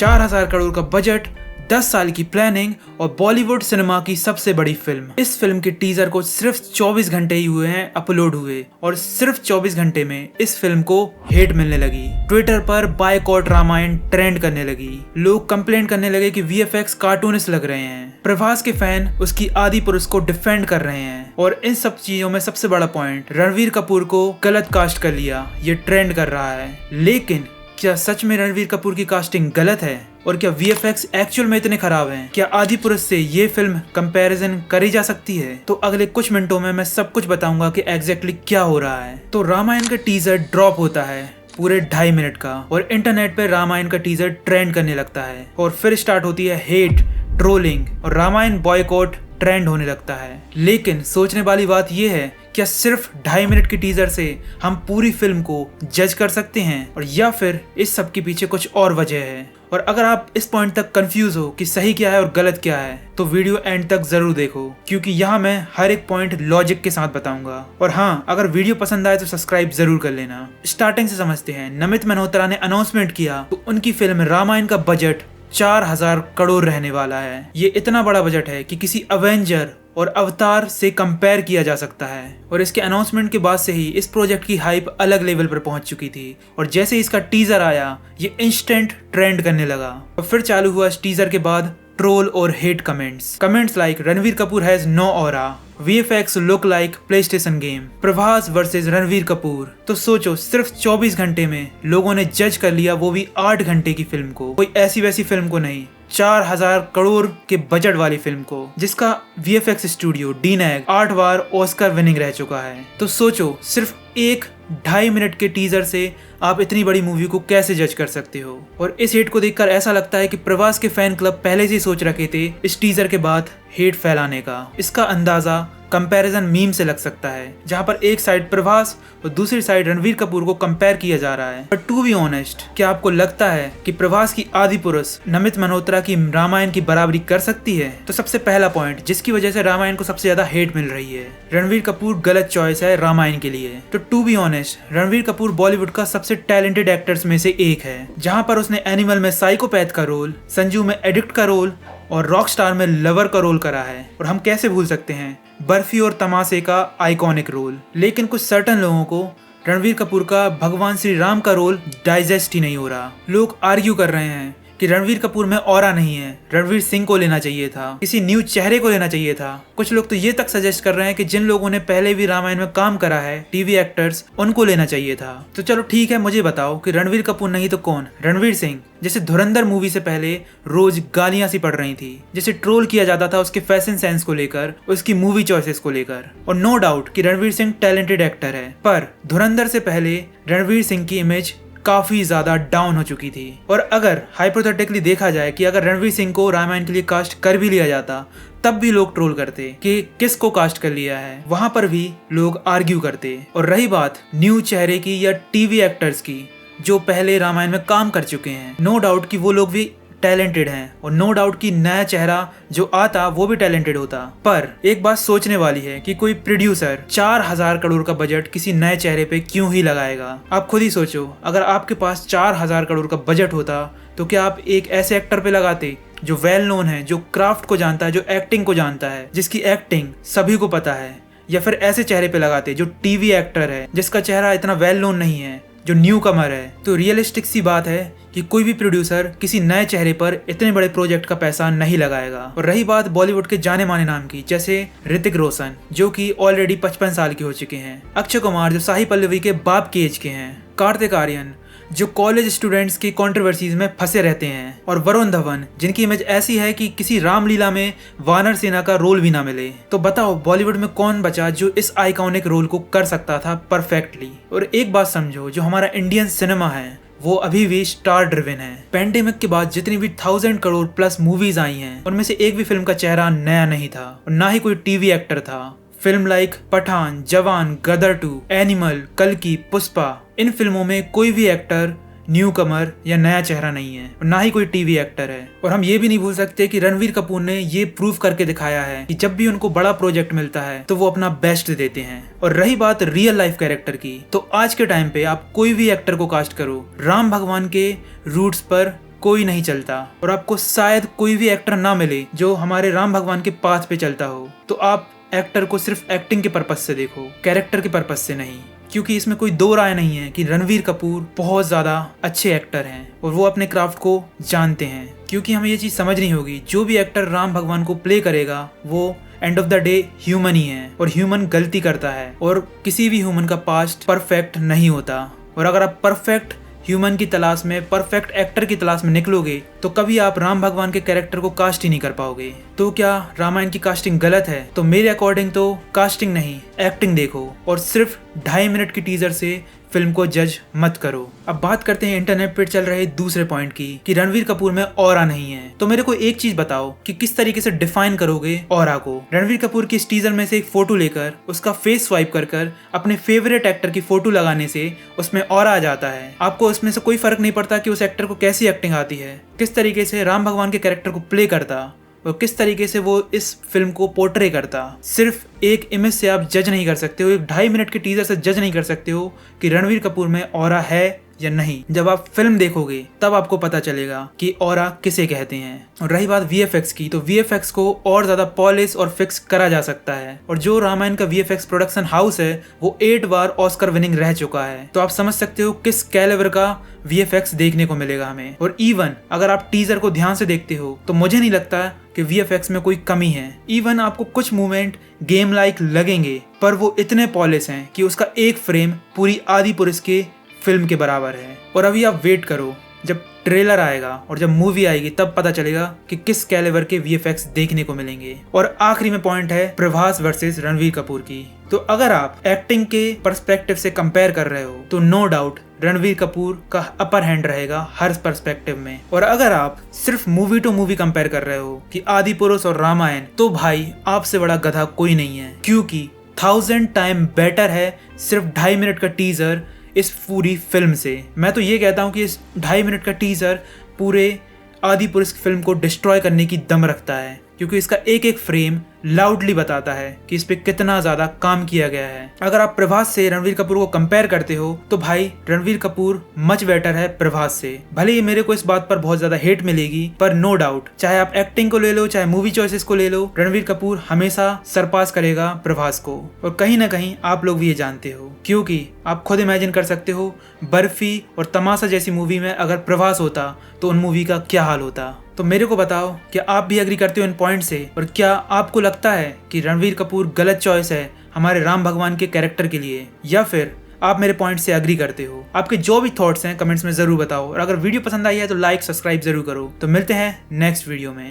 4000 करोड़ का बजट, 10 साल की प्लानिंग और बॉलीवुड सिनेमा की सबसे बड़ी फिल्म। इस फिल्म के टीजर को सिर्फ 24 घंटे ही हुए हैं अपलोड हुए और सिर्फ 24 घंटे में इस फिल्म को हेट मिलने लगी। ट्विटर पर बायकॉट रामायण ट्रेंड करने लगी। लोग कंप्लेंट करने लगे कि VFX कार्टूनिस्ट लग रहे हैं। प्रभास के फैन उसकी आदि पुरुष को डिफेंड कर रहे हैं और इन सब चीजों में सबसे बड़ा पॉइंट, रणवीर कपूर को गलत कास्ट कर लिया, ये ट्रेंड कर रहा है। लेकिन क्या सच में रणवीर कपूर की कास्टिंग गलत है? और क्या VFX एक्चुअल में इतने खराब हैं? क्या आदि पुरुष से ये फिल्म कंपैरिजन करी जा सकती है? तो अगले कुछ मिनटों में मैं सब कुछ बताऊंगा कि एग्जैक्टली क्या हो रहा है। तो रामायण का टीजर ड्रॉप होता है पूरे 2.5 मिनट का और इंटरनेट पे रामायण का टीजर ट्रेंड करने लगता है और फिर स्टार्ट होती है हेट, ट्रोलिंग और रामायण बॉयकॉट ट्रेंड होने लगता है। लेकिन सोचने वाली बात यह है, क्या सिर्फ 2.5 मिनट की टीजर से हम पूरी फिल्म को जज कर सकते हैं और या फिर इस सब के पीछे कुछ और वजह है? और अगर आप इस पॉइंट तक कंफ्यूज हो कि सही क्या है और गलत क्या है तो वीडियो एंड तक जरूर देखो, क्योंकि यहाँ मैं हर एक पॉइंट लॉजिक के साथ बताऊंगा। और हाँ, अगर वीडियो पसंद आए तो सब्सक्राइब जरूर कर लेना। स्टार्टिंग से समझते हैं। नमित मल्होत्रा ने अनाउंसमेंट किया तो उनकी फिल्म रामायण का बजट 4000 करोड़ रहने वाला है। ये इतना बड़ा बजट है कि किसी अवेंजर और अवतार से कंपेयर किया जा सकता है। और इसके अनाउंसमेंट के बाद से ही इस प्रोजेक्ट की हाइप अलग लेवल पर पहुंच चुकी थी और जैसे ही इसका टीजर आया ये इंस्टेंट ट्रेंड करने लगा। और फिर चालू हुआ इस टीजर के बाद ट्रोल और hate comments like Ranbir Kapoor has no aura, VFX look like PlayStation game, Prabhas versus Ranbir Kapoor. तो सोचो, सिर्फ 24 घंटे में लोगों ने जज कर लिया, वो भी 8 घंटे की फिल्म को। कोई ऐसी वैसी फिल्म को नहीं, 4000 करोड़ के बजट वाली फिल्म को, जिसका VFX स्टूडियो DNAG 8 बार ऑस्कर विनिंग रह चुका है। तो सोचो, सिर्फ 1-2.5 मिनट के टीजर से आप इतनी बड़ी मूवी को कैसे जज कर सकते हो? और इस हेट को देखकर ऐसा लगता है कि प्रभास के फैन क्लब पहले से ही सोच रखे थे इस टीजर के बाद हेट फैलाने का। इसका अंदाजा कंपैरिजन मीम से लग सकता है, जहां पर एक साइड प्रभास और दूसरी साइड रणवीर कपूर को कंपेयर किया जा रहा है। बट टू बी ऑनेस्ट, क्या आपको लगता है कि प्रभास की आदि पुरुष नमित मल्होत्रा की रामायण की बराबरी कर सकती है? तो सबसे पहला पॉइंट जिसकी वजह से रामायण को सबसे ज्यादा हेट मिल रही है, रणवीर कपूर गलत चॉइस है रामायण के लिए। तो to be honest, Ranbir Kapoor Bollywood का सबसे टैलेंटेड एक्टर्स में से एक है, जहां पर उसने एनिमल में साइकोपैथ का रोल, संजू में एडिक्ट का रोल और रॉकस्टार में लवर का रोल करा है। और हम कैसे भूल सकते हैं बर्फी और तमाशे का आइकॉनिक रोल। लेकिन कुछ सर्टन लोगों को रणवीर कपूर का भगवान श्री राम का रोल डाइजेस्ट ही नहीं हो रहा। लोग आर्ग्यू कर रहे हैं कि रणवीर कपूर में ऑरा नहीं है, रणवीर सिंह को लेना चाहिए था, किसी न्यू चेहरे को लेना चाहिए था। कुछ लोग तो ये तक सजेस्ट कर रहे हैं कि जिन लोगों ने पहले भी रामायण में काम करा है, टीवी एक्टर्स, उनको लेना चाहिए था। तो चलो ठीक है, मुझे बताओ कि रणवीर कपूर नहीं तो कौन? रणवीर सिंह, जैसे धुरंधर मूवी से पहले रोज गालियां सी पड़ रही थी, जैसे ट्रोल किया जाता था उसके फैशन सेंस को लेकर, उसकी मूवी चॉइसेस को लेकर। और नो डाउट कि रणवीर सिंह टैलेंटेड एक्टर है, पर धुरंधर से पहले रणवीर सिंह की इमेज काफी ज्यादा डाउन हो चुकी थी। और अगर हाइपोथेटिकली देखा जाए कि अगर रणवीर सिंह को रामायण के लिए कास्ट कर भी लिया जाता, तब भी लोग ट्रोल करते कि किसको कास्ट कर लिया है, वहां पर भी लोग आर्ग्यू करते। और रही बात न्यू चेहरे की या टीवी एक्टर्स की जो पहले रामायण में काम कर चुके हैं, नो डाउट कि वो लोग भी टैलेंटेड हैं और नो डाउट कि नया चेहरा जो आता वो भी टैलेंटेड होता। पर एक बात सोचने वाली है कि कोई प्रोड्यूसर 4000 करोड़ का बजट किसी नए चेहरे पे क्यों ही लगाएगा? आप खुद ही सोचो, अगर आपके पास 4000 करोड़ का बजट होता तो क्या आप एक ऐसे एक्टर पे लगाते जो वेल नोन है, जो क्राफ्ट को जानता है, जो एक्टिंग को जानता है, जिसकी एक्टिंग सभी को पता है? या फिर ऐसे चेहरे पे लगाते जो टीवी एक्टर है, जिसका चेहरा इतना वेल नोन नहीं है, जो न्यू कमर है? तो रियलिस्टिक सी बात है कि कोई भी प्रोड्यूसर किसी नए चेहरे पर इतने बड़े प्रोजेक्ट का पैसा नहीं लगाएगा। और रही बात बॉलीवुड के जाने माने नाम की, जैसे ऋतिक रोशन जो कि ऑलरेडी 55 साल के हो चुके हैं, अक्षय कुमार जो साही पल्लवी के बाप के एज के हैं, कार्तिक आर्यन जो कॉलेज स्टूडेंट्स की कंट्रोवर्सीज में फंसे रहते हैं, और वरुण धवन जिनकी इमेज ऐसी है कि किसी रामलीला में वानर सेना का रोल भी ना मिले। तो बताओ बॉलीवुड में कौन बचा जो इस आइकॉनिक रोल को कर सकता था परफेक्टली? और एक बात समझो, जो हमारा इंडियन सिनेमा है वो अभी भी स्टार ड्रिवन है। पैंडेमिक के बाद जितनी भी 1000 करोड़ प्लस मूवीज आई हैं, उनमें से एक भी फिल्म का चेहरा नया नहीं था और ना ही कोई टीवी एक्टर था। फिल्म लाइक पठान, जवान, गदर 2, एनिमल, कल्कि, पुष्पा, इन फिल्मों में कोई भी एक्टर न्यू कमर या नया चेहरा नहीं है और ना ही कोई टीवी एक्टर है। और हम ये भी नहीं भूल सकते कि रणवीर कपूर ने ये प्रूव करके दिखाया है कि जब भी उनको बड़ा प्रोजेक्ट मिलता है तो वो अपना बेस्ट देते हैं। और रही बात रियल लाइफ कैरेक्टर की, तो आज के टाइम पे आप कोई भी एक्टर को कास्ट करो, राम भगवान के रूट्स पर कोई नहीं चलता और आपको शायद कोई भी एक्टर ना मिले जो हमारे राम भगवान के पाथ पे चलता हो, तो आप एक्टर को सिर्फ एक्टिंग के पर्पज से देखो, कैरेक्टर के पर्पज से नहीं। क्योंकि इसमें कोई दो राय नहीं है कि रणवीर कपूर बहुत ज़्यादा अच्छे एक्टर हैं और वो अपने क्राफ्ट को जानते हैं। क्योंकि हमें ये चीज़ समझनी होगी, जो भी एक्टर राम भगवान को प्ले करेगा वो end of the day human ही है और ह्यूमन गलती करता है और किसी भी ह्यूमन का पास्ट परफेक्ट नहीं होता। और अगर आप परफेक्ट ह्यूमन की तलाश में, परफेक्ट एक्टर की तलाश में निकलोगे तो कभी आप राम भगवान के कैरेक्टर को कास्ट ही नहीं कर पाओगे। तो क्या रामायण की कास्टिंग गलत है? तो मेरे अकॉर्डिंग तो कास्टिंग नहीं, एक्टिंग देखो और सिर्फ 2.5 मिनट की टीजर से फिल्म को जज मत करो। अब बात करते हैं इंटरनेट पर चल रहे दूसरे पॉइंट की कि रणवीर कपूर में ऑरा नहीं है। तो मेरे को एक चीज बताओ कि किस तरीके से डिफाइन करोगे ऑरा को। रणवीर कपूर की इस टीजर में से एक फोटो लेकर उसका फेस स्वाइप कर अपने फेवरेट एक्टर की फोटो लगाने से उसमें ऑरा आ जाता है। आपको इसमें से कोई फर्क नहीं पड़ता कि उस एक्टर को कैसी एक्टिंग आती है, किस तरीके से राम भगवान के कैरेक्टर को प्ले करता और किस तरीके से वो इस फिल्म को पोर्ट्रे करता। सिर्फ एक इमेज से आप जज नहीं कर सकते हो, एक 2.5 मिनट के टीजर से जज नहीं कर सकते हो कि रणवीर कपूर में ऑरा है या नहीं। जब आप फिल्म देखोगे तब आपको पता चलेगा कि ऑरा किसे कहते हैं। और रही बात VFX की, तो VFX को और ज्यादा पॉलिश और फिक्स करा जा सकता है और जो रामायण का VFX प्रोडक्शन हाउस है वो 8 बार ऑस्कर विनिंग रह चुका है। तो आप समझ सकते हो किस कैलिबर का VFX देखने को मिलेगा हमें। और इवन अगर आप टीजर को ध्यान से देखते हो तो मुझे नहीं लगता कि VFX में कोई कमी है। इवन आपको कुछ मूवमेंट गेम लाइक लगेंगे पर वो इतने पॉलिश हैं कि उसका एक फ्रेम पूरी आदि पुरुष के फिल्म के बराबर है। और अभी आप वेट करो, जब ट्रेलर आएगा और जब मूवी आएगी तब पता चलेगा कि किस कैलिबर के VFX देखने को मिलेंगे। और आखिरी में पॉइंट है प्रभास वर्सेस रणवीर कपूर की। तो अगर आप एक्टिंग के पर्सपेक्टिव से कंपेयर कर रहे हो तो नो डाउट रणवीर कपूर का अपर हैंड रहेगा हर पर्सपेक्टिव में। और अगर आप सिर्फ मूवी टू मूवी कंपेयर कर रहे हो कि आदि पुरुष और रामायण, तो भाई आपसे बड़ा गधा कोई नहीं है। क्योंकि 1000 टाइम बेटर है सिर्फ 2.5 मिनट का टीजर इस पूरी फिल्म से। मैं तो ये कहता हूँ कि इस 2.5 मिनट का टीजर पूरे आदि पुरुष फिल्म को डिस्ट्रॉय करने की दम रखता है, क्योंकि इसका एक एक फ्रेम लाउडली बताता है कि इस पे कितना ज्यादा काम किया गया है। अगर आप प्रभास से रणवीर कपूर को कंपेयर करते हो तो भाई रणवीर कपूर मच बेटर है प्रभास से। भले ही मेरे को इस बात पर बहुत ज्यादा हेट मिलेगी, पर नो डाउट चाहे आप एक्टिंग को ले लो चाहे मूवी चॉइसेस को ले लो, रणवीर कपूर हमेशा सरपास करेगा प्रभास को। और कहीं ना कहीं आप लोग भी ये जानते हो, क्योंकि आप खुद इमेजिन कर सकते हो बर्फी और तमाशा जैसी मूवी में अगर प्रभास होता तो उन मूवी का क्या हाल होता। तो मेरे को बताओ क्या आप भी एग्री करते हो इन पॉइंट से, और क्या आपको लगता है कि रणवीर कपूर गलत चॉइस है हमारे राम भगवान के कैरेक्टर के लिए, या फिर आप मेरे पॉइंट से एग्री करते हो? आपके जो भी थॉट्स हैं कमेंट्स में जरूर बताओ। और अगर वीडियो पसंद आई है तो लाइक सब्सक्राइब जरूर करो। तो मिलते हैं नेक्स्ट वीडियो में।